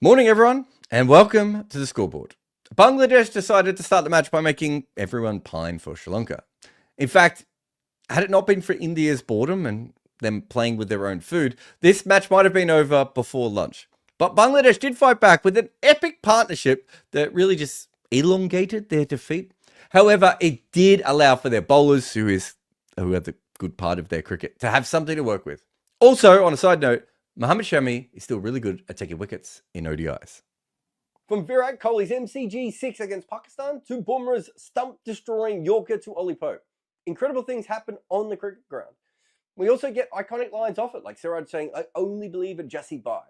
Morning, everyone, and welcome to the scoreboard. Bangladesh decided to start the match by making everyone pine for Sri Lanka. In fact, had it not been for India's boredom and them playing with their own food, this match might have been over before lunch. But Bangladesh did fight back with an epic partnership that really just elongated their defeat. However, it did allow for their bowlers, who are the good part of their cricket, to have something to work with. Also, on a side note, Mohammad Shami is still really good at taking wickets in ODIs. From Virat Kohli's MCG 6 against Pakistan to Bumrah's stump-destroying Yorker to Ollie Pope, incredible things happen on the cricket ground. We also get iconic lines off it, like Siraj saying, "I only believe in Jassi Bai."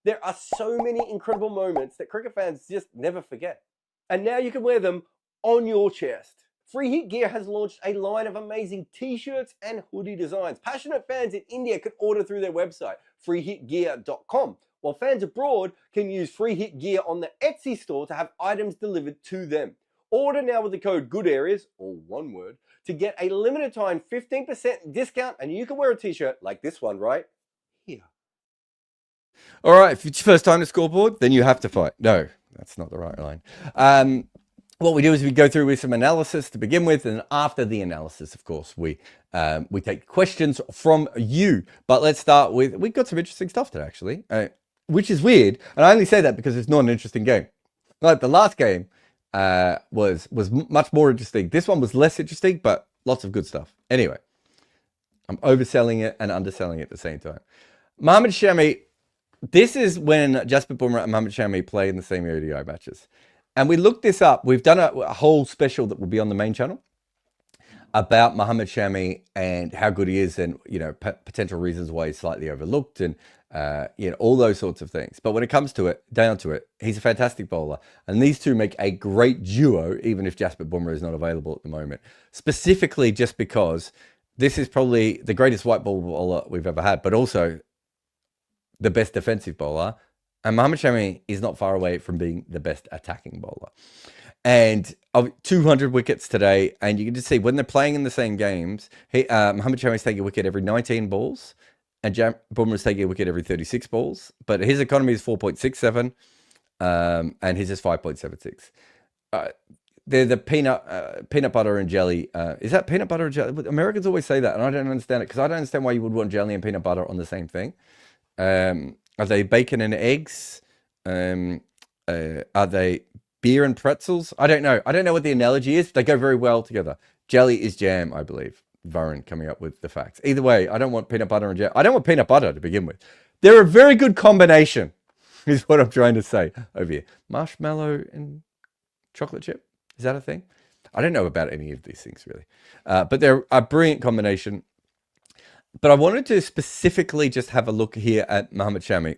There are so many incredible moments that cricket fans just never forget. And now you can wear them on your chest. Free Hit Gear has launched a line of amazing t-shirts and hoodie designs. Passionate fans in India can order through their website, freehitgear.com, while fans abroad can use Free Hit Gear on the Etsy store to have items delivered to them. Order now with the code GOODAREAS, all one word, to get a limited time 15% discount, and you can wear a t-shirt like this one right here. All right, if it's your first time to Scoreboard, then you have to fight. No, that's not the right line. What we do is we go through with some analysis to begin with, and after the analysis, of course, we take questions from you. But let's start with, we've got some interesting stuff today, actually, which is weird. And I only say that because it's not an interesting game. Like the last game was much more interesting. This one was less interesting, but lots of good stuff. Anyway, I'm overselling it and underselling it at the same time. Mohammad Shami, this is when Jasprit Bumrah and Mohammad Shami play in the same ODI matches. And we looked this up. We've done a whole special that will be on the main channel about Mohammad Shami and how good he is, and potential reasons why he's slightly overlooked, and all those sorts of things. But when it comes to it, down to it, he's a fantastic bowler, and these two make a great duo, even if Jasprit Bumrah is not available at the moment. Specifically, just because this is probably the greatest white ball bowler we've ever had, but also the best defensive bowler. And Mohammad Shami is not far away from being the best attacking bowler. And 200 wickets today, and you can just see when they're playing in the same games, Mohammad Shami is taking a wicket every 19 balls, and Bumrah is taking a wicket every 36 balls. But his economy is 4.67, and his is 5.76. They're the peanut butter and jelly. Is that peanut butter and jelly? Americans always say that, and I don't understand it, because I don't understand why you would want jelly and peanut butter on the same thing. Are they bacon and eggs? Are they beer and pretzels? I don't know. I don't know what the analogy is. They go very well together. Jelly is jam, I believe. Varun coming up with the facts. Either way, I don't want peanut butter and jam. I don't want peanut butter to begin with. They're a very good combination, is what I'm trying to say over here. Marshmallow and chocolate chip. Is that a thing? I don't know about any of these things, really. But they're a brilliant combination. But I wanted to specifically just have a look here at Mohammad Shami,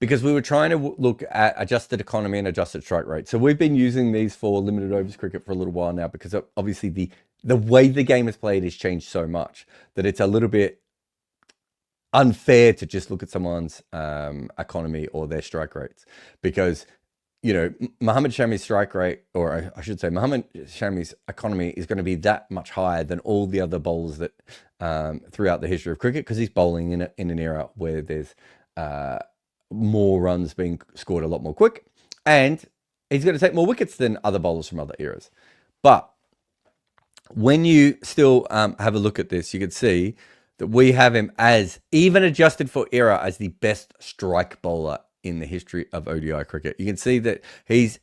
because we were trying to look at adjusted economy and adjusted strike rate. So we've been using these for limited overs cricket for a little while now, because obviously the way the game is played has changed so much that it's a little bit unfair to just look at someone's economy or their strike rates, because Mohammad Shami's strike rate, or I should say Mohammad Shami's economy, is going to be that much higher than all the other bowlers that throughout the history of cricket, because he's bowling in an era where there's more runs being scored a lot more quick, and he's going to take more wickets than other bowlers from other eras. But when you still have a look at this, you can see that we have him as, even adjusted for era, as the best strike bowler in the history of ODI cricket. You can see that he's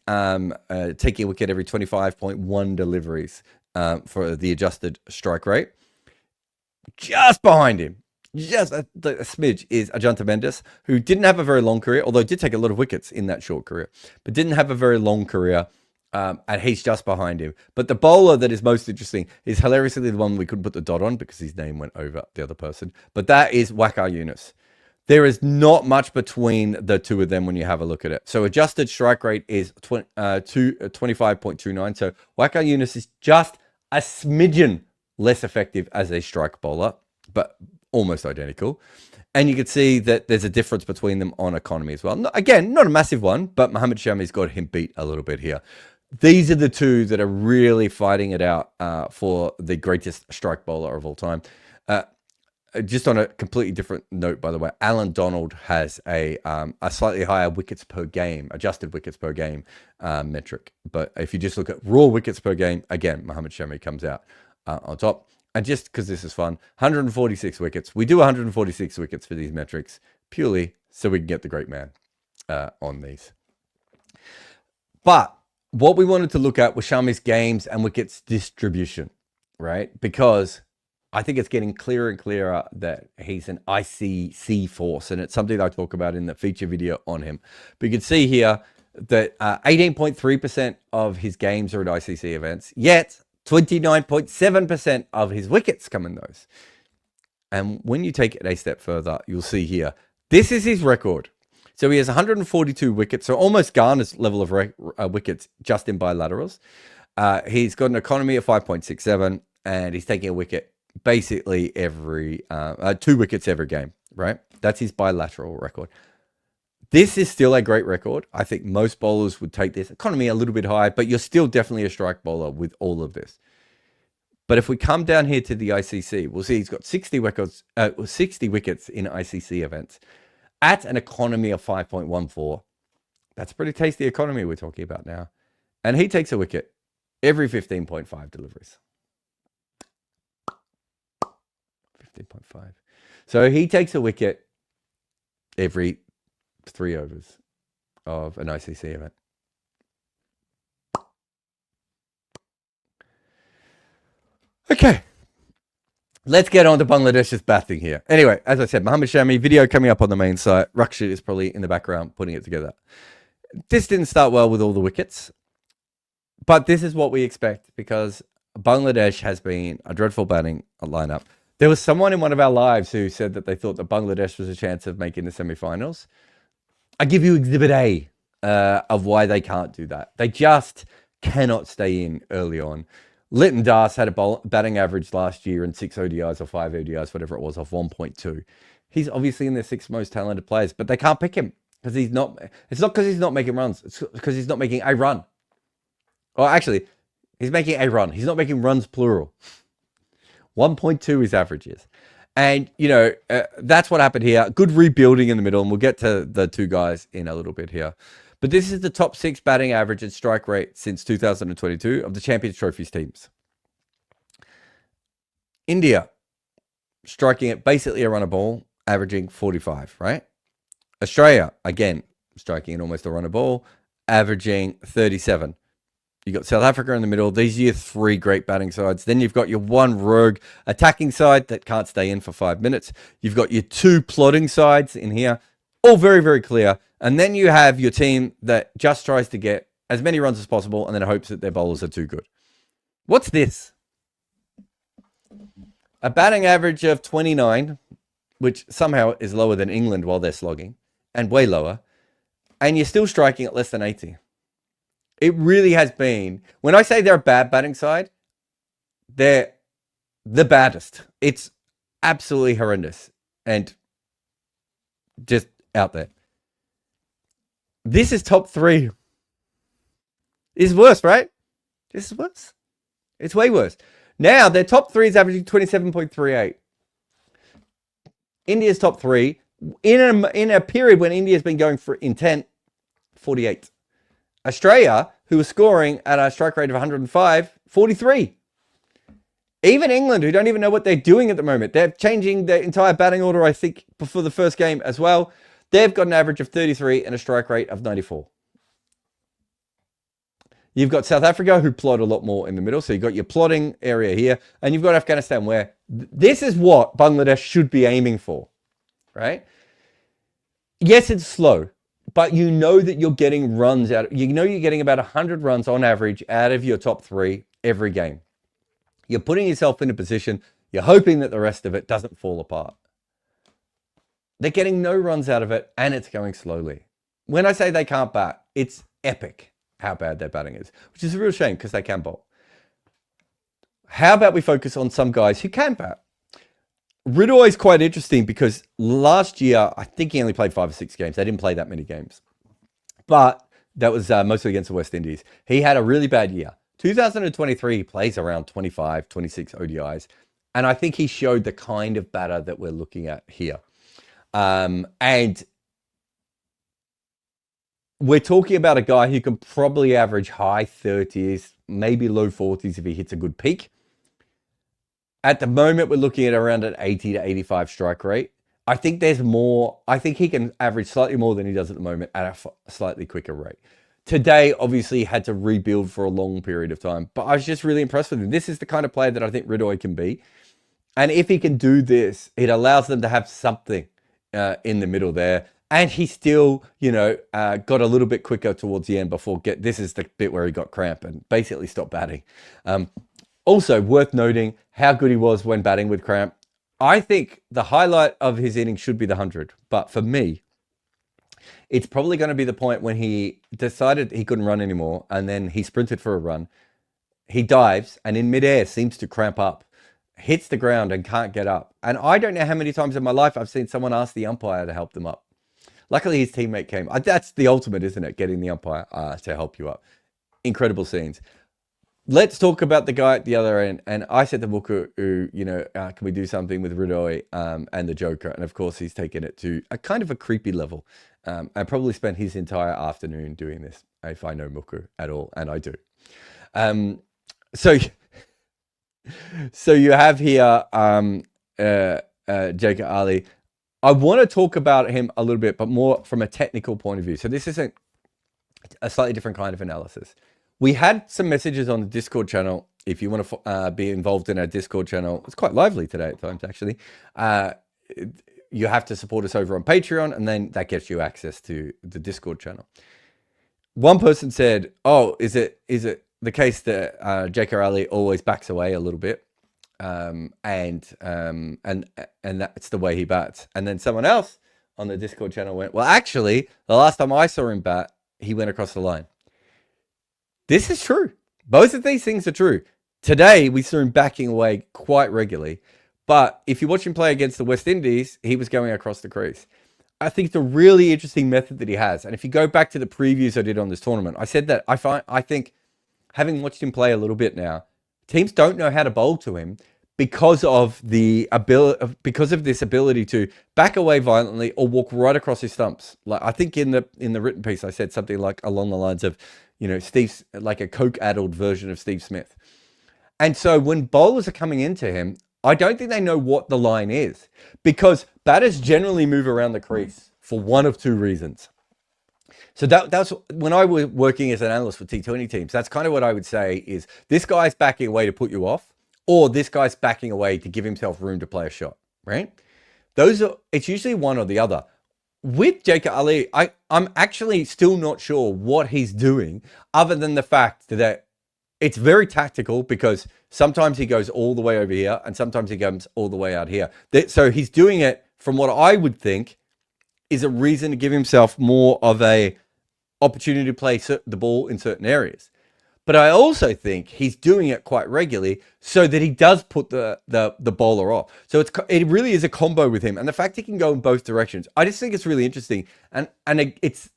taking a wicket every 25.1 deliveries for the adjusted strike rate. Just behind him, just a smidge, is Ajanta Mendes, who didn't have a very long career, although did take a lot of wickets in that short career, but didn't have a very long career, and he's just behind him. But the bowler that is most interesting is hilariously the one we couldn't put the dot on because his name went over the other person, but that is Waqar Younis. There is not much between the two of them when you have a look at it. So adjusted strike rate is 25.29. So Waqar Younis is just a smidgen less effective as a strike bowler, but almost identical. And you can see that there's a difference between them on economy as well. Again, not a massive one, but Mohammad Shami's got him beat a little bit here. These are the two that are really fighting it out for the greatest strike bowler of all time. just on a completely different note, by the way, Alan Donald has a slightly higher wickets per game, adjusted wickets per game metric. But if you just look at raw wickets per game, again, Mohammad Shami comes out on top. And just because this is fun, 146 wickets. We do 146 wickets for these metrics purely so we can get the great man on these. But what we wanted to look at was Shami's games and wickets distribution, right? Because I think it's getting clearer and clearer that he's an ICC force, and it's something that I talk about in the feature video on him. But you can see here that 18.3% of his games are at ICC events, yet 29.7% of his wickets come in those. And when you take it a step further, you'll see here, this is his record. So he has 142 wickets, so almost Garner's level of wickets just in bilaterals. He's got an economy of 5.67, and he's taking a wicket basically every 2 wickets every game, right? That's his bilateral record. This is still a great record. I think most bowlers would take this. Economy a little bit high, but you're still definitely a strike bowler with all of this. But if we come down here to the ICC, we'll see he's got 60 wickets in ICC events at an economy of 5.14. That's a pretty tasty economy we're talking about now. And he takes a wicket every 15.5 deliveries. 15.5. So he takes a wicket every 3 overs of an ICC event. Okay. Let's get on to Bangladesh's batting here. Anyway, as I said, Mohammad Shami, video coming up on the main site. Rakshit is probably in the background putting it together. This didn't start well with all the wickets, but this is what we expect because Bangladesh has been a dreadful batting lineup. There was someone in one of our lives who said that they thought that Bangladesh was a chance of making the semi-finals. I give you exhibit A of why they can't do that. They just cannot stay in early on. Lytton Das had a batting average last year in 6 ODIs or 5 ODIs, whatever it was, of 1.2. He's obviously in their 6 most talented players, but they can't pick him because he's not. It's not because he's not making runs. It's because he's not making a run. Or actually, he's making a run. He's not making runs plural. 1.2 his average is. And, you know, that's what happened here. Good rebuilding in the middle, and we'll get to the 2 guys in a little bit here. But this is the top 6 batting average and strike rate since 2022 of the Champions Trophies teams. India, striking at basically a run a ball, averaging 45, right? Australia, again, striking at almost a run a ball, averaging 37. You got South Africa in the middle. These are your 3 great batting sides. Then you've got your 1 rogue attacking side that can't stay in for 5 minutes. You've got your 2 plodding sides in here. All very, very clear. And then you have your team that just tries to get as many runs as possible and then hopes that their bowlers are too good. What's this? A batting average of 29, which somehow is lower than England while they're slogging, and way lower. And you're still striking at less than 80. It really has been. When I say they're a bad batting side, they're the baddest. It's absolutely horrendous. And just out there. This is top 3. This is worse, right? This is worse. It's way worse. Now, their top 3 is averaging 27.38. India's top 3, in a period when India's been going for intent, 48. Australia, who was scoring at a strike rate of 105, 43. Even England, who don't even know what they're doing at the moment, they're changing their entire batting order, I think, before the first game as well. They've got an average of 33 and a strike rate of 94. You've got South Africa, who plod a lot more in the middle. So you've got your plodding area here. And you've got Afghanistan, where this is what Bangladesh should be aiming for, right? Yes, it's slow, but you know that you're getting runs out. You know you're getting about 100 runs on average out of your top 3 every game. You're putting yourself in a position. You're hoping that the rest of it doesn't fall apart. They're getting no runs out of it, and it's going slowly. When I say they can't bat, it's epic how bad their batting is, which is a real shame because they can bowl. How about we focus on some guys who can bat? Hridoy is quite interesting because last year, I think he only played 5 or 6 games. They didn't play that many games. But that was mostly against the West Indies. He had a really bad year. 2023, he plays around 25, 26 ODIs. And I think he showed the kind of batter that we're looking at here. And we're talking about a guy who can probably average high 30s, maybe low 40s if he hits a good peak. At the moment, we're looking at around an 80 to 85 strike rate. I think there's more. I think he can average slightly more than he does at the moment at a slightly quicker rate. Today, obviously, he had to rebuild for a long period of time, but I was just really impressed with him. This is the kind of player that I think Hridoy can be. And if he can do this, it allows them to have something in the middle there. And he still, got a little bit quicker towards the end before this is the bit where he got cramp and basically stopped batting. Also worth noting how good he was when batting with cramp. I think the highlight of his innings should be the 100. But for me, it's probably going to be the point when he decided he couldn't run anymore. And then he sprinted for a run. He dives and in midair seems to cramp up, hits the ground and can't get up. And I don't know how many times in my life I've seen someone ask the umpire to help them up. Luckily, his teammate came. That's the ultimate, isn't it? Getting the umpire to help you up. Incredible scenes. Let's talk about the guy at the other end. And I said to Muku, can we do something with Hridoy and the Joker? And of course, he's taken it to a kind of a creepy level. I probably spent his entire afternoon doing this, if I know Muku at all, and I do. So you have here Jacob Ali. I want to talk about him a little bit, but more from a technical point of view. So this isn't a slightly different kind of analysis. We had some messages on the Discord channel. If you want to be involved in our Discord channel, it's quite lively today at times, actually. You have to support us over on Patreon, and then that gets you access to the Discord channel. One person said, "Oh, is it the case that J.K. Ali always backs away a little bit, and that's the way he bats?" And then someone else on the Discord channel went, "Well, actually, the last time I saw him bat, he went across the line." This is true. Both of these things are true. Today, we saw him backing away quite regularly. But if you watch him play against the West Indies, he was going across the crease. I think it's a really interesting method that he has. And if you go back to the previews I did on this tournament, I said that I think, having watched him play a little bit now, teams don't know how to bowl to him because of this ability to back away violently or walk right across his stumps. Like I think in the written piece, I said something like along the lines of, Steve's like a coke-addled version of Steve Smith. And so when bowlers are coming into him, I don't think they know what the line is because batters generally move around the crease for one of two reasons. So that's when I was working as an analyst for T20 teams, that's kind of what I would say is this guy's backing away to put you off or this guy's backing away to give himself room to play a shot, right? It's usually one or the other. With Jacob Ali, I'm actually still not sure what he's doing other than the fact that it's very tactical because sometimes he goes all the way over here and sometimes he comes all the way out here. So he's doing it from what I would think is a reason to give himself more of a opportunity to play the ball in certain areas. But I also think he's doing it quite regularly so that he does put the bowler off. So it really is a combo with him. And the fact he can go in both directions, I just think it's really interesting. And it's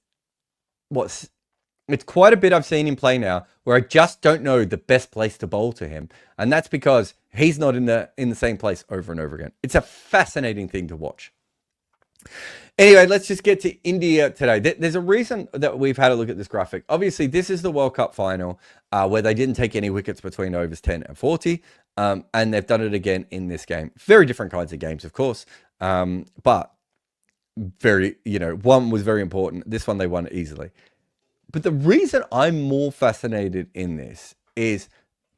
quite a bit I've seen him play now where I just don't know the best place to bowl to him. And that's because he's not in the same place over and over again. It's a fascinating thing to watch. Anyway, let's just get to India today. There's a reason that we've had a look at this graphic. Obviously, this is the World Cup final where they didn't take any wickets between overs 10 and 40. And they've done it again in this game. Very different kinds of games, of course. But one was very important. This one they won easily. But the reason I'm more fascinated in this is,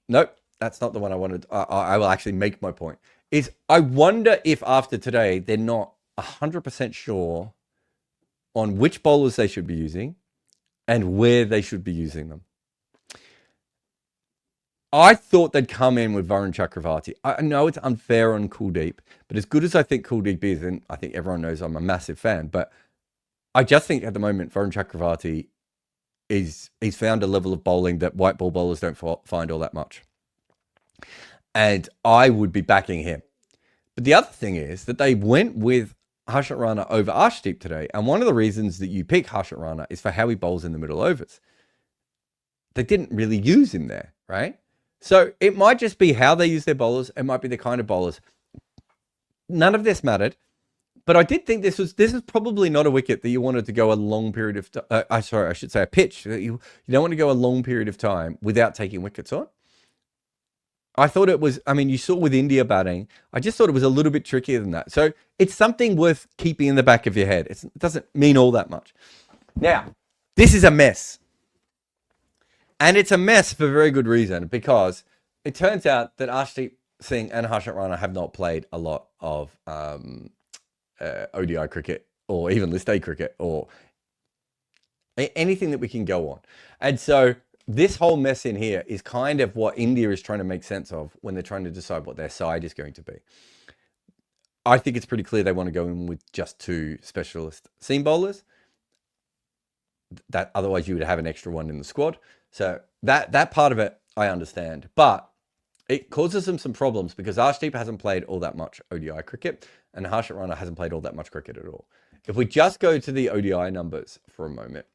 nope, that's not the one I wanted. I will actually make my point. Is I wonder if after today, they're not 100% sure on which bowlers they should be using and where they should be using them. I thought they'd come in with Varun Chakravarti. I know it's unfair on Kuldeep, but as good as I think Kuldeep is, and I think everyone knows I'm a massive fan, but I just think at the moment Varun Chakravarti he's found a level of bowling that white ball bowlers don't find all that much. And I would be backing him. But the other thing is that they went with Harshit Rana over Arshdeep today. And one of the reasons that you pick Harshit Rana is for how he bowls in the middle overs. They didn't really use him there, right? So it might just be how they use their bowlers. It might be the kind of bowlers. None of this mattered. But I did think this is probably not a wicket that you wanted to go a long period of time. Sorry, I should say a pitch. You don't want to go a long period of time without taking wickets on. I thought it was, I mean, you saw with India batting, I just thought it was a little bit trickier than that. So it's something worth keeping in the back of your head. It doesn't mean all that much. Now, this is a mess. And it's a mess for very good reason, because it turns out that Arshdeep Singh and Harshit Rana have not played a lot of ODI cricket or even List A cricket or anything that we can go on. And so this whole mess in here is kind of what India is trying to make sense of when they're trying to decide what their side is going to be. I think it's pretty clear they want to go in with just 2 specialist seam bowlers. That otherwise you would have an extra one in the squad. So that part of it I understand, but it causes them some problems because Arshdeep hasn't played all that much ODI cricket and Harshit Rana hasn't played all that much cricket at all. If we just go to the ODI numbers for a moment,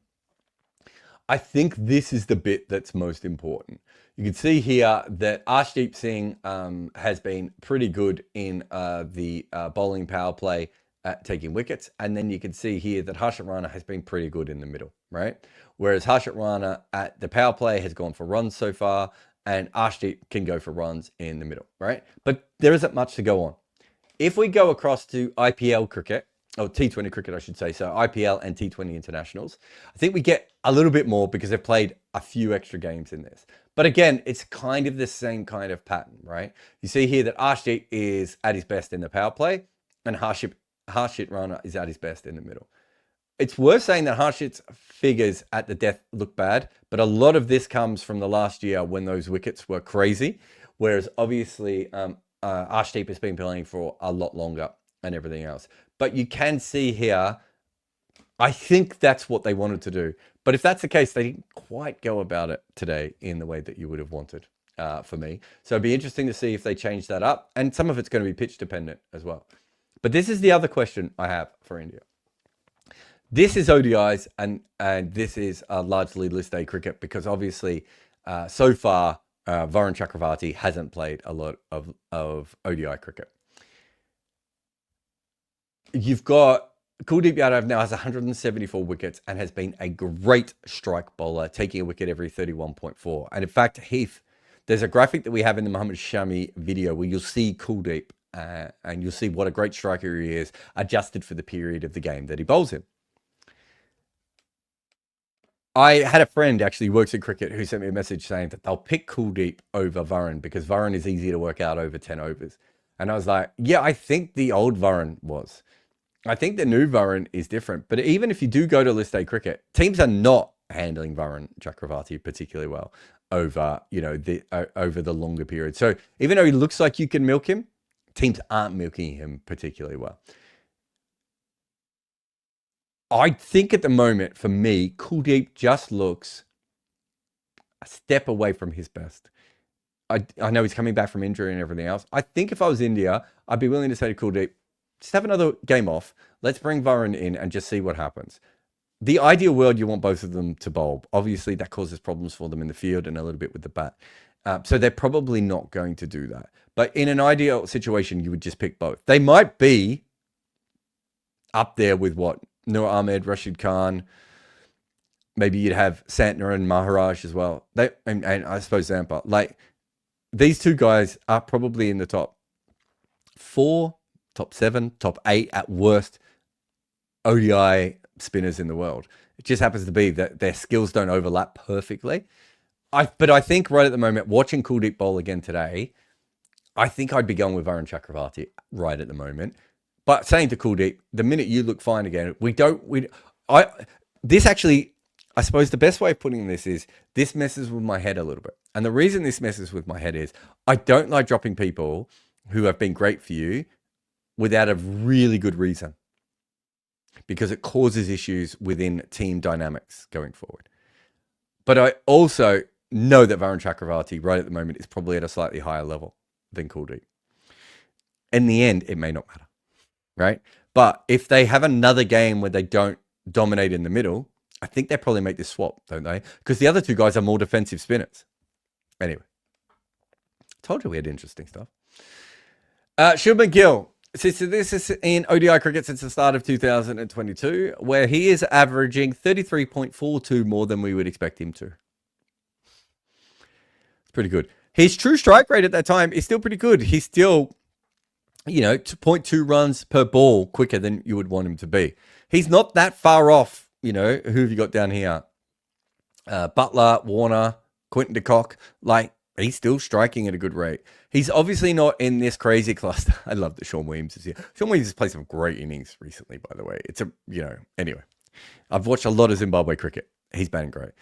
I think this is the bit that's most important. You can see here that Arshdeep Singh has been pretty good in the bowling power play at taking wickets. And then you can see here that Harshit Rana has been pretty good in the middle, right? Whereas Harshit Rana at the power play has gone for runs so far, and Arshdeep can go for runs in the middle, right? But there isn't much to go on. If we go across to IPL cricket, or T20 cricket, I should say, so IPL and T20 internationals, I think we get a little bit more because they've played a few extra games in this. But again, it's kind of the same kind of pattern, right? You see here that Arshdeep is at his best in the power play, and Harshit Rana is at his best in the middle. It's worth saying that Harshit's figures at the death look bad, but a lot of this comes from the last year when those wickets were crazy, whereas obviously Arshdeep has been playing for a lot longer and everything else. But you can see here, I think that's what they wanted to do. But if that's the case, they didn't quite go about it today in the way that you would have wanted for me. So it'd be interesting to see if they change that up. And some of it's going to be pitch dependent as well. But this is the other question I have for India. This is ODIs and this is largely List A cricket because obviously so far Varun Chakravarti hasn't played a lot of ODI cricket. You've got Kuldeep Yadav now has 174 wickets and has been a great strike bowler, taking a wicket every 31.4. And in fact, Heath, there's a graphic that we have in the Muhammad Shami video where you'll see Kuldeep and you'll see what a great striker he is, adjusted for the period of the game that he bowls in. I had a friend actually who works in cricket who sent me a message saying that they'll pick Kuldeep over Varun because Varun is easy to work out over 10 overs. And I was like, yeah, I think the old Varun was. I think the new Varun is different. But even if you do go to List A cricket, teams are not handling Varun Chakravarti particularly well over, over the longer period. So even though he looks like you can milk him, teams aren't milking him particularly well. I think at the moment, for me, Kuldeep just looks a step away from his best. I know he's coming back from injury and everything else. I think if I was India, I'd be willing to say to Kuldeep, just have another game off. Let's bring Varun in and just see what happens. The ideal world, you want both of them to bowl. Obviously, that causes problems for them in the field and a little bit with the bat. So they're probably not going to do that. But in an ideal situation, you would just pick both. They might be up there with what? Noor Ahmed, Rashid Khan. Maybe you'd have Santner and Maharaj as well. And I suppose Zampa. Like, these two guys are probably in the top 4, top 7, top 8 at worst ODI spinners in the world. It just happens to be that their skills don't overlap perfectly. But I think right at the moment, watching Kuldeep bowl again today, I think I'd be going with Varun Chakravarti right at the moment. But saying to Kuldeep, the minute you look fine again, this actually, I suppose the best way of putting this is, this messes with my head a little bit. And the reason this messes with my head is, I don't like dropping people who have been great for you without a really good reason, because it causes issues within team dynamics going forward. But I also know that Varun Chakravarti right at the moment is probably at a slightly higher level than Kuldeep. In the end, it may not matter, right? But if they have another game where they don't dominate in the middle, I think they probably make this swap, don't they? Because the other two guys are more defensive spinners. Anyway. Told you we had interesting stuff. Shubman Gill. So this is in ODI cricket since the start of 2022, where he is averaging 33.42 more than we would expect him to. It's pretty good. His true strike rate at that time is still pretty good. He's still, 0.2 runs per ball quicker than you would want him to be. He's not that far off, who have you got down here? Butler, Warne, Quinton de Kock, he's still striking at a good rate. He's obviously not in this crazy cluster. I love that Sean Williams is here. Sean Williams has played some great innings recently, by the way. It's anyway. I've watched a lot of Zimbabwe cricket. He's batting great.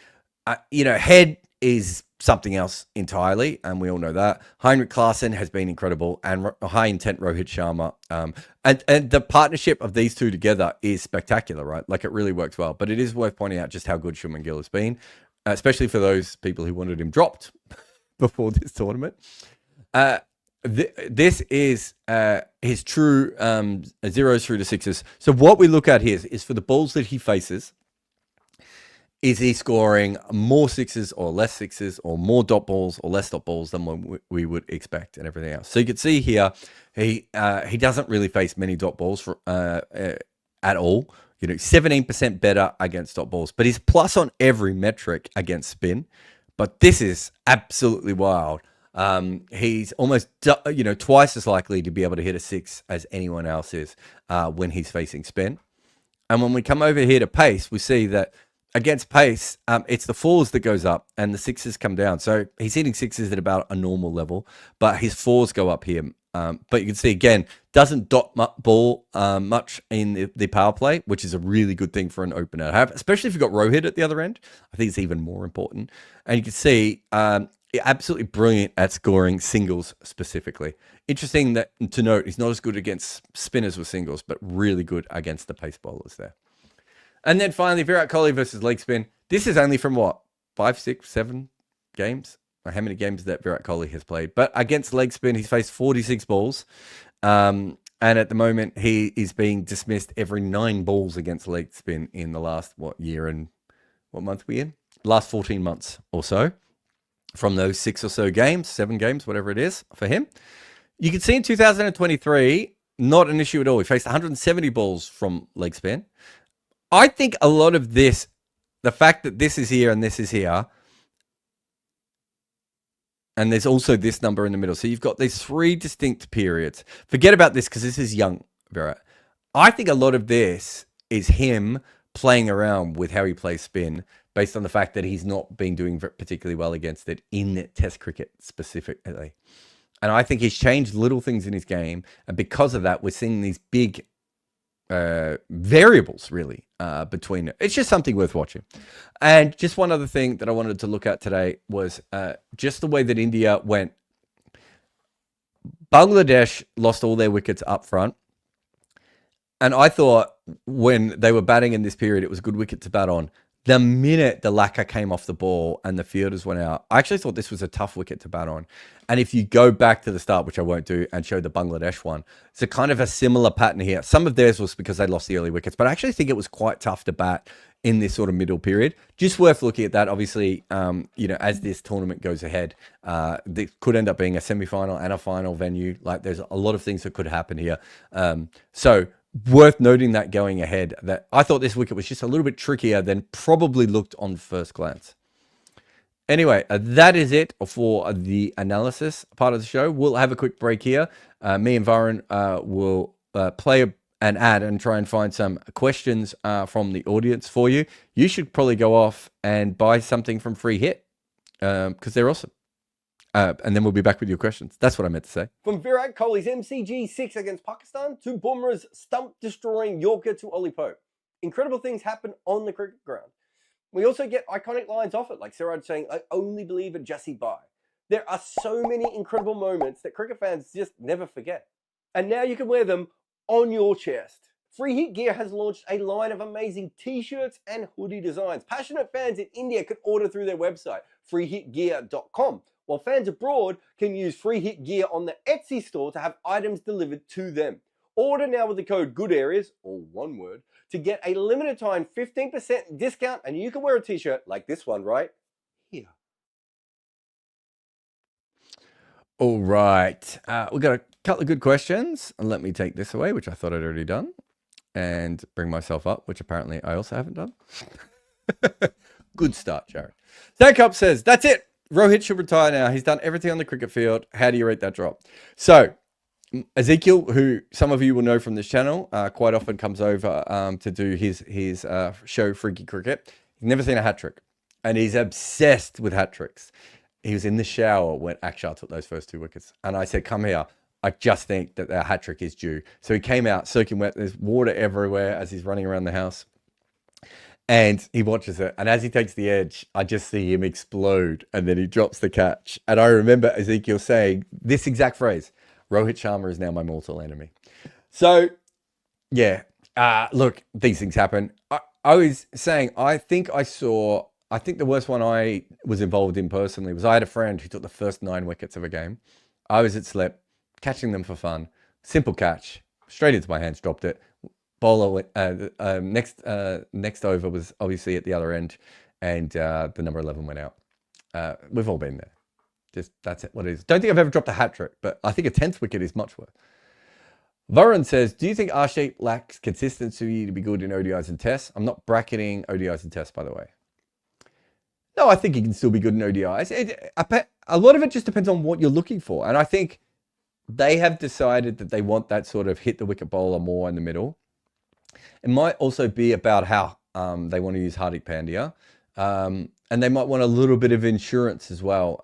Head is something else entirely, and we all know that. Heinrich Klaasen has been incredible, and high intent Rohit Sharma. And the partnership of these two together is spectacular, right? It really works well. But it is worth pointing out just how good Shubman Gill has been, especially for those people who wanted him dropped before this tournament. This is his true zeros through to sixes. So what we look at here is for the balls that he faces, is he scoring more sixes or less sixes, or more dot balls or less dot balls than what we would expect, and everything else. So you can see here, he doesn't really face many dot balls at all. 17% better against dot balls, but he's plus on every metric against spin. But this is absolutely wild. He's almost twice as likely to be able to hit a six as anyone else is when he's facing spin. And when we come over here to pace, we see that against pace, it's the fours that goes up and the sixes come down. So he's hitting sixes at about a normal level, but his fours go up here. But you can see, again, doesn't dot ball much in the power play, which is a really good thing for an opener to have, especially if you've got Rohit at the other end. I think it's even more important. And you can see absolutely brilliant at scoring singles specifically. Interesting to note, he's not as good against spinners with singles, but really good against the pace bowlers there. And then finally, Virat Kohli versus leg spin. This is only from 5, 6, 7 games? Or how many games that Virat Kohli has played? But against leg spin, he's faced 46 balls. And at the moment, he is being dismissed every 9 balls against leg spin in the last, year and what month are we in? Last 14 months or so. From those 6 or so games, 7 games, whatever it is for him. You can see in 2023, not an issue at all. He faced 170 balls from leg spin. I think a lot of this, the fact that this is here and this is here, and there's also this number in the middle. So you've got these 3 distinct periods. Forget about this because this is young, Virat. I think a lot of this is him playing around with how he plays spin based on the fact that he's not been doing particularly well against it in Test cricket specifically. And I think he's changed little things in his game. And because of that, we're seeing these big variables really between it. It's just something worth watching. And just one other thing that I wanted to look at today was just the way that India went. Bangladesh lost all their wickets up front. And I thought when they were batting in this period, it was a good wicket to bat on. The minute the lacquer came off the ball and the fielders went out, I actually thought this was a tough wicket to bat on. And if you go back to the start, which I won't do, and show the Bangladesh one, it's a kind of a similar pattern here. Some of theirs was because they lost the early wickets, but I actually think it was quite tough to bat in this sort of middle period. Just worth looking at that. Obviously, as this tournament goes ahead, this could end up being a semi-final and a final venue. There's a lot of things that could happen here. So worth noting that going ahead, that I thought this wicket was just a little bit trickier than probably looked on first glance. Anyway, that is it for the analysis part of the show. We'll have a quick break here. Me and Varun will play an ad and try and find some questions from the audience for you. You should probably go off and buy something from Free Hit because they're awesome. And then we'll be back with your questions. That's what I meant to say. From Virat Kohli's MCG 6 against Pakistan to Bumrah's stump-destroying Yorker to Ollie Pope. Incredible things happen on the cricket ground. We also get iconic lines off it, like Siraj saying, "I only believe in Jassie Bye." There are so many incredible moments that cricket fans just never forget. And now you can wear them on your chest. Free Hit Gear has launched a line of amazing t-shirts and hoodie designs. Passionate fans in India can order through their website, freehitgear.com, while fans abroad can use Free Hit Gear on the Etsy store to have items delivered to them. Order now with the code GOODAREAS, or one word, to get a limited time 15% discount, and you can wear a t-shirt like this one right here. All right. We've got a couple of good questions. And let me take this away, which I thought I'd already done, and bring myself up, which apparently I also haven't done. Good start, Jared. Cup says, that's it. Rohit should retire now. He's done everything on the cricket field. How do you rate that drop? So, Ezekiel, who some of you will know from this channel, quite often comes over to do his show, Freaky Cricket. He's never seen a hat trick, and he's obsessed with hat tricks. He was in the shower when Akshar took those first 2 wickets, and I said, come here. I just think that our hat trick is due. So he came out, soaking wet. There's water everywhere as he's running around the house. And he watches it. And as he takes the edge, I just see him explode. And then he drops the catch. And I remember Ezekiel saying this exact phrase, Rohit Sharma is now my mortal enemy. So, yeah, look, these things happen. I was saying, I think the worst one I was involved in personally was I had a friend who took the first 9 wickets of a game. I was at slip, catching them for fun. Simple catch, straight into my hands, dropped it. Bowler next over was obviously at the other end, and the number 11 went out. We've all been there. Just that's it. What it is. Don't think I've ever dropped a hat trick, but I think a 10th wicket is much worse. Varun says, do you think Arshdeep lacks consistency to be good in ODIs and tests? I'm not bracketing ODIs and tests, by the way. No, I think he can still be good in ODIs. A lot of it just depends on what you're looking for. And I think they have decided that they want that sort of hit the wicket bowler more in the middle. It might also be about how they want to use Hardik Pandya. And they might want a little bit of insurance as well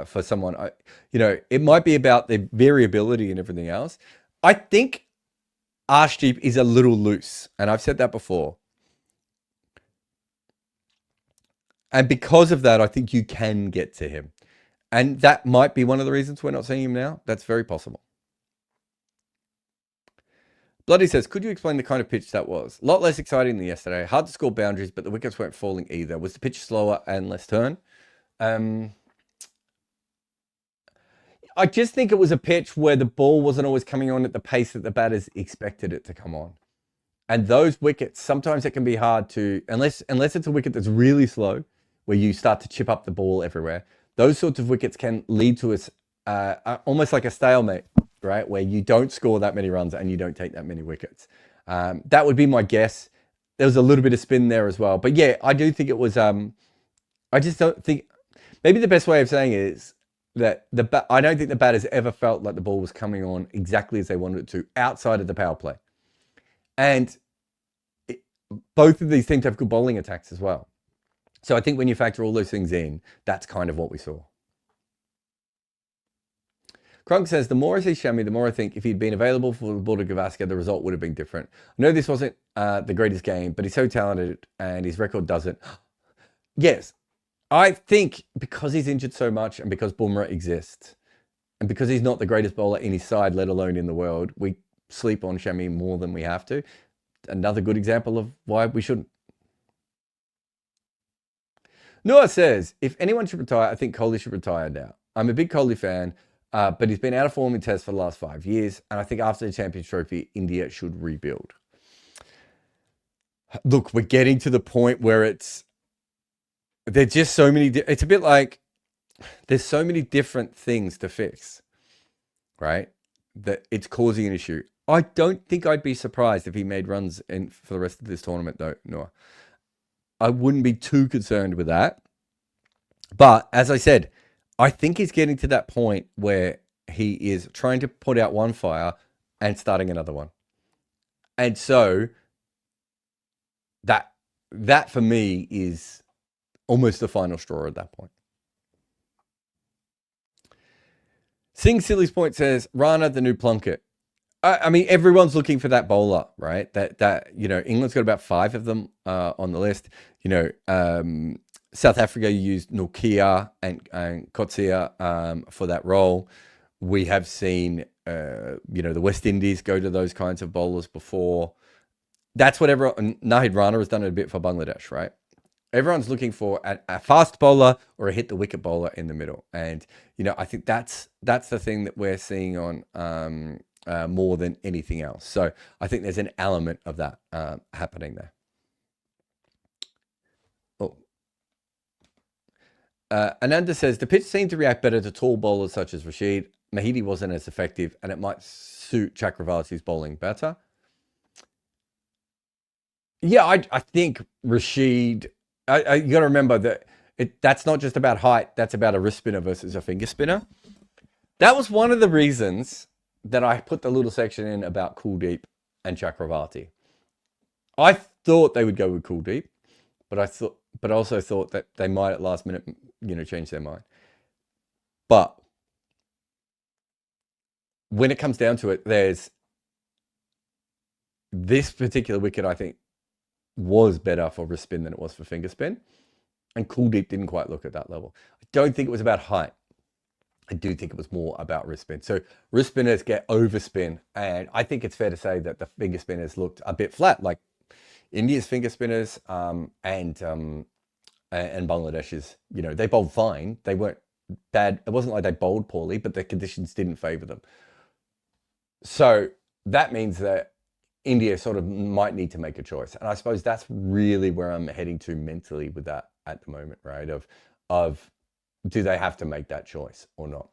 for someone. It might be about the variability and everything else. I think Arshdeep is a little loose. And I've said that before. And because of that, I think you can get to him. And that might be one of the reasons we're not seeing him now. That's very possible. Bloody says, could you explain the kind of pitch that was? A lot less exciting than yesterday. Hard to score boundaries, but the wickets weren't falling either. Was the pitch slower and less turn? I just think it was a pitch where the ball wasn't always coming on at the pace that the batters expected it to come on. And those wickets, sometimes it can be hard to, unless it's a wicket that's really slow, where you start to chip up the ball everywhere. Those sorts of wickets can lead to almost like a stalemate, right? Where you don't score that many runs and you don't take that many wickets. That would be my guess. There was a little bit of spin there as well. But yeah, I do think it was, I just don't think, maybe the best way of saying it is that I don't think the batters ever felt like the ball was coming on exactly as they wanted it to outside of the power play. And both of these teams have good bowling attacks as well. So I think when you factor all those things in, that's kind of what we saw. Crunk says, the more I see Shami, the more I think if he'd been available for the Border Gavaskar, the result would have been different. I know this wasn't the greatest game, but he's so talented and his record does it. Yes, I think because he's injured so much and because Bumrah exists and because he's not the greatest bowler in his side, let alone in the world, we sleep on Shami more than we have to. Another good example of why we shouldn't. Noah says, if anyone should retire, I think Kohli should retire now. I'm a big Kohli fan, but he's been out of form in tests for the last 5 years. And I think after the Champions Trophy, India should rebuild. Look, we're getting to the point where there's just so many, it's a bit like, there's so many different things to fix, right? That it's causing an issue. I don't think I'd be surprised if he made runs for the rest of this tournament, though, Noah. I wouldn't be too concerned with that. But as I said, I think he's getting to that point where he is trying to put out one fire and starting another one. And so that for me is almost the final straw at that point. Sing Silly's Point says, Rana, the new Plunkett. I mean, everyone's looking for that bowler, right? That England's got about 5 of them on the list. South Africa used Nokia and Kotsia for that role. We have seen, the West Indies go to those kinds of bowlers before. That's what Nahid Rana has done it a bit for Bangladesh, right? Everyone's looking for a fast bowler or a hit the wicket bowler in the middle. And, I think that's the thing that we're seeing on more than anything else. So I think there's an element of that happening there. Oh. Ananda says, the pitch seemed to react better to tall bowlers such as Rashid. Mahidi wasn't as effective, and it might suit Chakravarti's bowling better. Yeah, I think Rashid, you got to remember that that's not just about height. That's about a wrist spinner versus a finger spinner. That was one of the reasons that I put the little section in about Kuldeep and Chakravarti. I thought they would go with Kuldeep, but I also thought that they might at last minute, change their mind. But when it comes down to it, there's this particular wicket, I think, was better for wrist spin than it was for finger spin. And Kuldeep didn't quite look at that level. I don't think it was about height. I do think it was more about wrist spin. So wrist spinners get overspin. And I think it's fair to say that the finger spinners looked a bit flat, like India's finger spinners and Bangladesh's. They bowled fine. They weren't bad. It wasn't like they bowled poorly, but the conditions didn't favor them. So that means that India sort of might need to make a choice. And I suppose that's really where I'm heading to mentally with that at the moment, right? Of do they have to make that choice or not?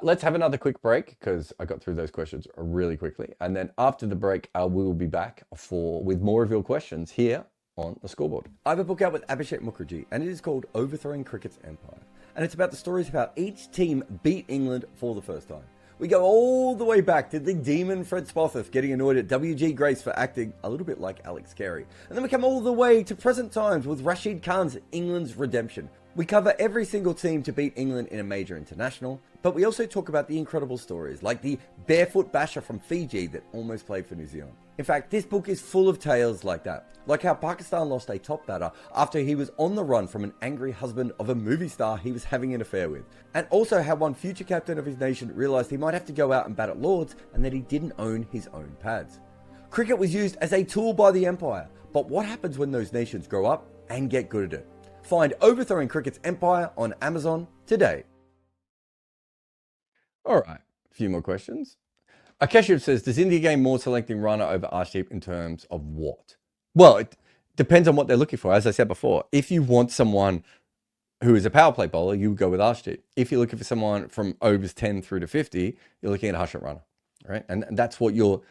Let's have another quick break because I got through those questions really quickly. And then after the break, we will be back with more of your questions here on the Scoreboard. I have a book out with Abhishek Mukherjee, and it is called Overthrowing Cricket's Empire. And it's about the stories of how each team beat England for the first time. We go all the way back to the demon Fred Spofforth getting annoyed at W.G. Grace for acting a little bit like Alex Carey. And then we come all the way to present times with Rashid Khan's England's redemption. We cover every single team to beat England in a major international, but we also talk about the incredible stories like the barefoot basher from Fiji that almost played for New Zealand. In fact, this book is full of tales like that, like how Pakistan lost a top batter after he was on the run from an angry husband of a movie star he was having an affair with, and also how one future captain of his nation realised he might have to go out and bat at Lords and that he didn't own his own pads. Cricket was used as a tool by the Empire, but what happens when those nations grow up and get good at it? Find Overthrowing Cricket's Empire on Amazon today. All right, a few more questions. Akeshev says, does India gain more selecting Rana over Arshdeep in terms of what? Well, it depends on what they're looking for. As I said before, if you want someone who is a power play bowler, you would go with Arshdeep. If you're looking for someone from overs 10 through to 50, you're looking at Harshit Rana, right? And that's what you're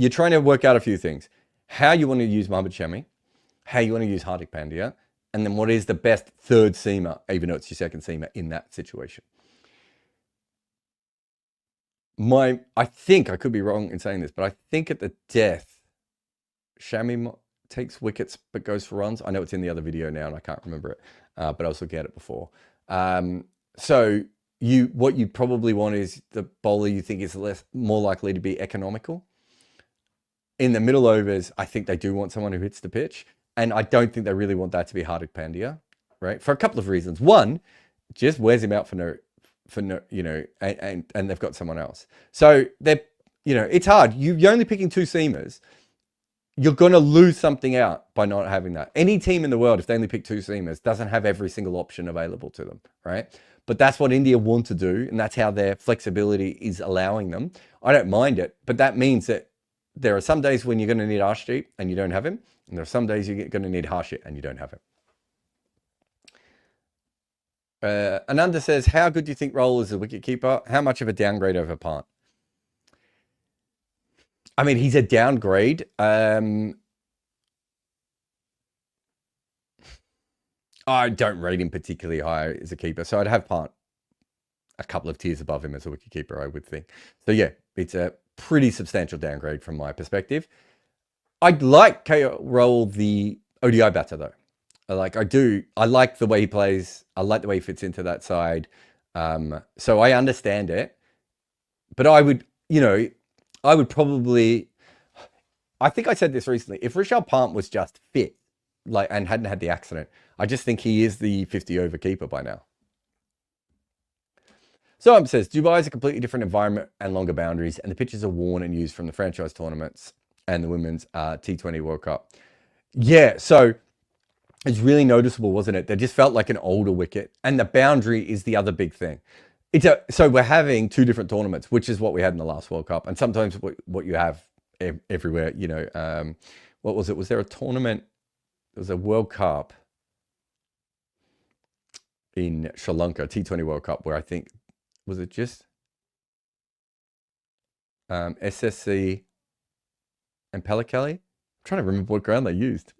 trying to work out a few things. How you want to use Mohammad Shami, how you want to use Hardik Pandya, and then what is the best third seamer, even though it's your second seamer in that situation. I think, I could be wrong in saying this, but I think at the death, Shami takes wickets but goes for runs. I know it's in the other video now and I can't remember it, but I was looking at it before. So what you probably want is the bowler you think is more likely to be economical. In the middle overs, I think they do want someone who hits the pitch. And I don't think they really want that to be Hardik Pandya, right? For a couple of reasons. One, just wears him out and they've got someone else. So it's hard. You're only picking two seamers. You're going to lose something out by not having that. Any team in the world, if they only pick two seamers, doesn't have every single option available to them, right? But that's what India want to do, and that's how their flexibility is allowing them. I don't mind it, but that means that there are some days when you're going to need Arshdeep and you don't have him, and there are some days you're going to need Harshit and you don't have him. Ananda says, how good do you think Roll is as a wicketkeeper? How much of a downgrade over Pant? I mean, he's a downgrade. I don't rate him particularly high as a keeper, so I'd have Pant a couple of tiers above him as a wicketkeeper, I would think. So yeah, it's a pretty substantial downgrade from my perspective. I'd like KL Roll the ODI batter though. I like the way he plays. I like the way he fits into that side. So I understand it, but I would probably, I think I said this recently, if Rishabh Pant was just fit, and hadn't had the accident, I just think he is the 50 over keeper by now. So it says, Dubai is a completely different environment and longer boundaries, and the pitches are worn and used from the franchise tournaments and the women's T20 World Cup. Yeah, so it's really noticeable, wasn't it? They just felt like an older wicket, and the boundary is the other big thing. So we're having two different tournaments, which is what we had in the last World Cup, and sometimes what you have everywhere. What was it? Was there a tournament? There was a World Cup. in Sri Lanka, T20 World Cup, where I think, was it just SSC and Pellekele? I'm trying to remember what ground they used.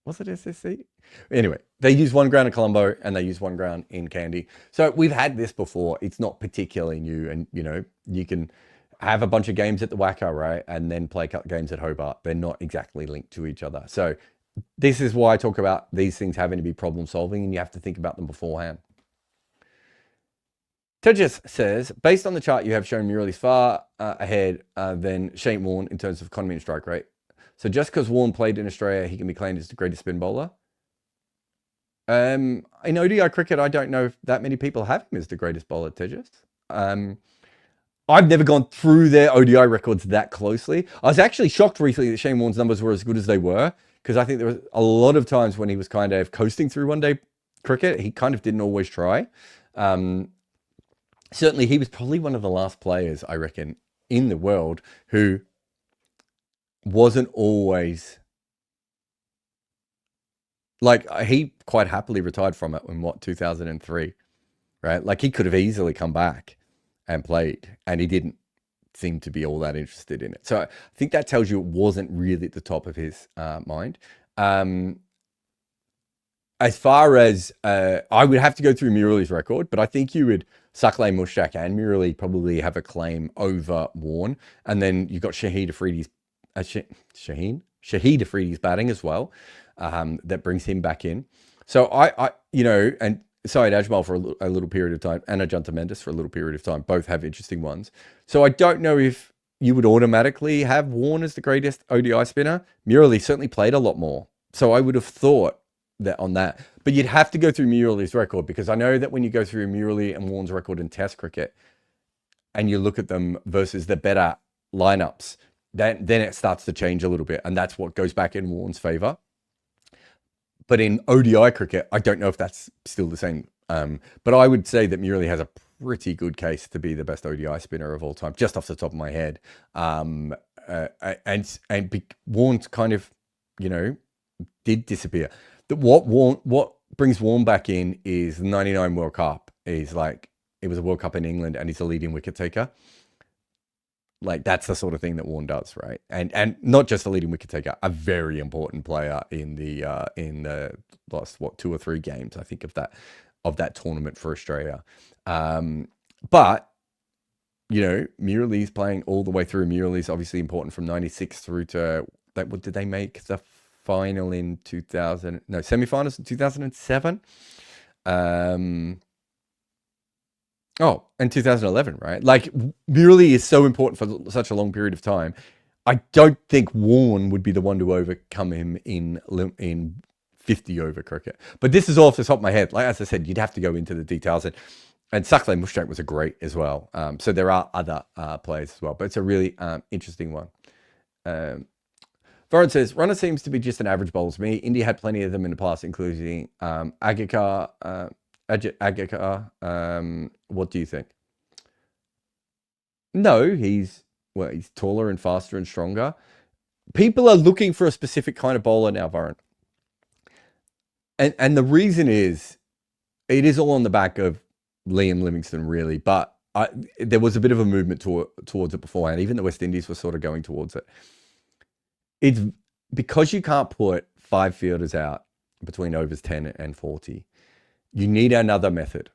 Was it SSC? Anyway, they used one ground in Colombo and they used one ground in Kandy. So we've had this before. It's not particularly new. And, you know, you can have a bunch of games at the Wacker, right? And then play games at Hobart. They're not exactly linked to each other. So this is why I talk about these things having to be problem solving, and you have to think about them beforehand. Tejas says, based on the chart, you have shown Murali's far ahead than Shane Warne in terms of economy and strike rate. So just because Warne played in Australia, he can be claimed as the greatest spin bowler. In ODI cricket, I don't know if that many people have him as the greatest bowler, Tejas. I've never gone through their ODI records that closely. I was actually shocked recently that Shane Warne's numbers were as good as they were, because I think there was a lot of times when he was kind of coasting through one-day cricket, he kind of didn't always try. Certainly, he was probably one of the last players, I reckon, in the world who wasn't always... Like, he quite happily retired from it in, 2003, right? Like, he could have easily come back and played, and he didn't seem to be all that interested in it. So I think that tells you it wasn't really at the top of his mind. As far as, I would have to go through Murali's record, but I think you would Suckley, Mushtaq, and Murali probably have a claim over Warne. And then you've got Shahid Afridi's, Shahid Afridi's batting as well. That brings him back in. So I you know, and Syed Ajmal for a little period of time, and Ajanta Mendes for a little period of time, both have interesting ones. So I don't know if you would automatically have Warne as the greatest ODI spinner. Murali certainly played a lot more. So I would have thought that on that. But you'd have to go through Murali's record, because I know that when you go through Murali and Warne's record in Test cricket, and you look at them versus the better lineups, then it starts to change a little bit. And that's what goes back in Warne's favour. But in ODI cricket, I don't know if that's still the same. But I would say that Murali has a pretty good case to be the best ODI spinner of all time, just off the top of my head. And Warne's kind of, you know, did disappear. What brings Warne back in is the 99 World Cup. Is like, it was a World Cup in England, and he's a leading wicket taker. Like, that's the sort of thing that Warne does, right? And not just a leading wicket taker, a very important player in the last 2 or 3 games, I think, of that tournament for Australia. But you know, Murali's playing all the way through. Murali's obviously important from 96 through to that. What did they make the final in 2000? No, semi-finals in 2007. Oh, and 2011, right? Like, Murali is so important for such a long period of time. I don't think Warne would be the one to overcome him in 50 over cricket. But this is all off the top of my head. Like, as I said, you'd have to go into the details. And Suckley Mushtaq was a great as well. So there are other players as well. But it's a really interesting one. Varun says, Rana seems to be just an average bowler to me. India had plenty of them in the past, including Agakar. What do you think? No, he's taller and faster and stronger. People are looking for a specific kind of bowler now, Varun. And the reason is, it is all on the back of Liam Livingstone, really. But there was a bit of a movement towards it beforehand. Even the West Indies were sort of going towards it. It's because you can't put 5 fielders out between overs 10 and 40. You need another method.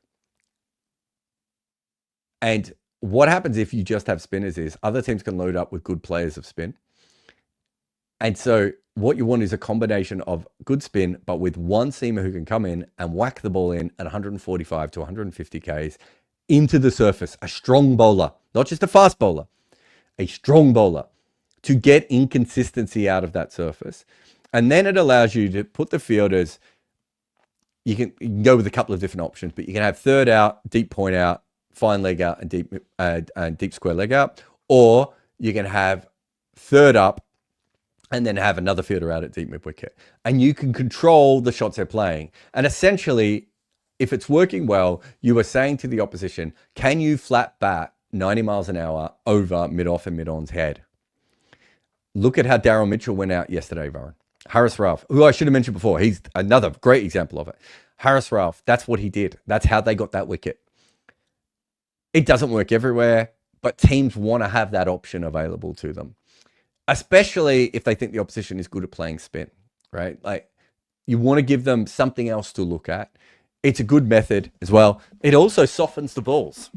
And what happens if you just have spinners is other teams can load up with good players of spin. And so what you want is a combination of good spin, but with one seamer who can come in and whack the ball in at 145 to 150 Ks into the surface. A strong bowler, not just a fast bowler, a strong bowler, to get inconsistency out of that surface. And then it allows you to put the fielders, you can go with a couple of different options, but you can have third out, deep point out, fine leg out, and deep square leg out. Or you can have third up and then have another fielder out at deep mid wicket. And you can control the shots they're playing. And essentially, if it's working well, you are saying to the opposition, can you flat bat 90 miles an hour over mid-off and mid-on's head? Look at how Daryl Mitchell went out yesterday, Varun. Haris Rauf, who I should have mentioned before, he's another great example of it. Haris Rauf, that's what he did. That's how they got that wicket. It doesn't work everywhere, but teams want to have that option available to them, especially if they think the opposition is good at playing spin, right? Like, you want to give them something else to look at. It's a good method as well. It also softens the balls.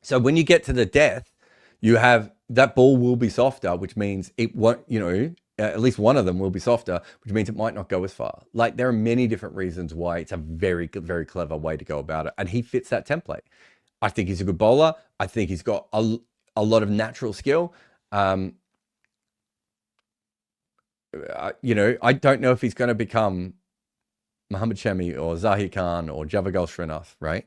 So when you get to the death, you have that ball will be softer, which means it won't, you know, at least one of them will be softer, which means it might not go as far. Like, there are many different reasons why it's a very, very clever way to go about it. And he fits that template. I think he's a good bowler. I think he's got a lot of natural skill. You know, I don't know if he's going to become Mohammad Shami or Zahir Khan or Javagal Srinath, right?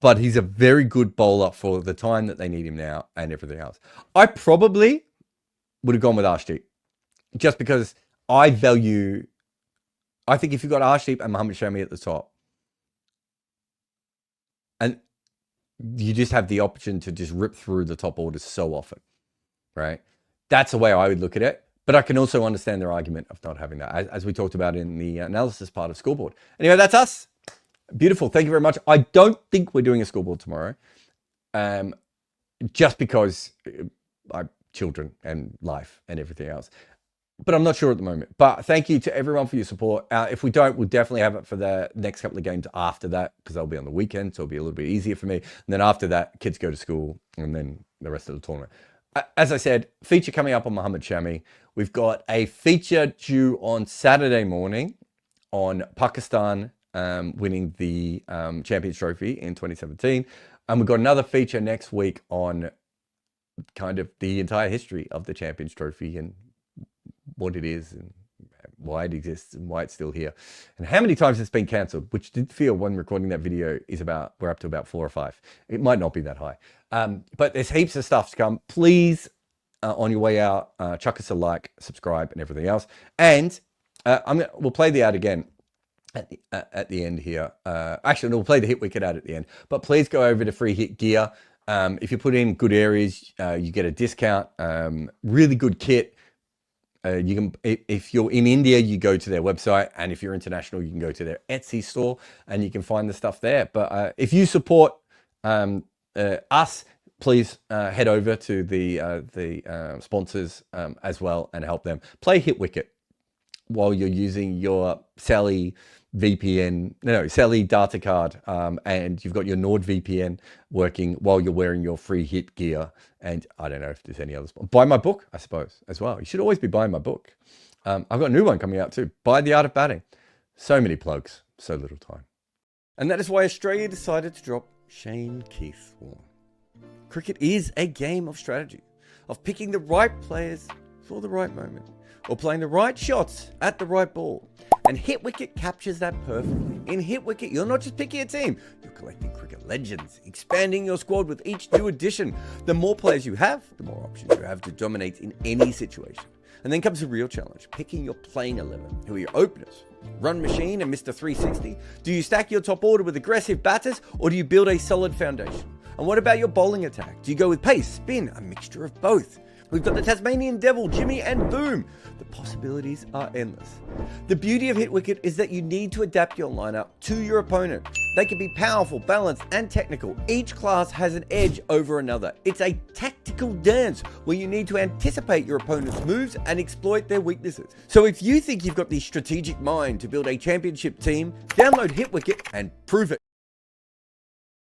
But he's a very good bowler for the time that they need him now and everything else. I probably would have gone with Arshdeep just because I think if you've got Arshdeep and Mohammad Shami at the top, and you just have the option to just rip through the top orders so often, right? That's the way I would look at it. But I can also understand their argument of not having that, as we talked about in the analysis part of Scoreboard. Anyway, that's us. Beautiful. Thank you very much. I don't think we're doing a Scoreboard tomorrow, just because children and life and everything else. But I'm not sure at the moment. But thank you to everyone for your support. If we don't, we'll definitely have it for the next couple of games after that, because they'll be on the weekend, so it'll be a little bit easier for me. And then after that, kids go to school, and then the rest of the tournament. As I said, feature coming up on Mohammad Shami. We've got a feature due on Saturday morning on Pakistan winning the Champions Trophy in 2017. And we've got another feature next week on kind of the entire history of the Champions Trophy and what it is and why it exists and why it's still here and how many times it's been cancelled, which did feel when recording that video is we're up to about 4 or 5. It might not be that high. But there's heaps of stuff to come. Please, on your way out, chuck us a like, subscribe, and everything else. And we'll play the ad again at the end here. Actually, no, we'll play the hit wicket ad at the end. But please go over to Free Hit Gear. If you put in good areas, you get a discount. Really good kit. You can, if you're in India, you go to their website, and if you're international, you can go to their Etsy store, and you can find the stuff there. But if you support us, please head over to the sponsors as well and help them. Play Hit Wicket while you're using your Sally data card, and you've got your NordVPN working while you're wearing your Free Hit gear. And I don't know if there's any others. Buy my book, I suppose, as well. You should always be buying my book. I've got a new one coming out too. Buy The Art of Batting. So many plugs, so little time. And that is why Australia decided to drop Shane Keith Warne. Cricket is a game of strategy, of picking the right players for the right moment, or playing the right shots at the right ball. And Hit Wicket captures that perfectly. In Hit Wicket, you're not just picking a team, you're collecting cricket legends, expanding your squad with each new addition. The more players you have, the more options you have to dominate in any situation. And then comes the real challenge, picking your playing 11. Who are your openers? Run machine and Mr. 360? Do you stack your top order with aggressive batters, or do you build a solid foundation? And what about your bowling attack? Do you go with pace, spin, a mixture of both? We've got the Tasmanian Devil, Jimmy and Boom. The possibilities are endless. The beauty of Hit Wicket is that you need to adapt your lineup to your opponent. They can be powerful, balanced, and technical. Each class has an edge over another. It's a tactical dance where you need to anticipate your opponent's moves and exploit their weaknesses. So if you think you've got the strategic mind to build a championship team, download Hit Wicket and prove it.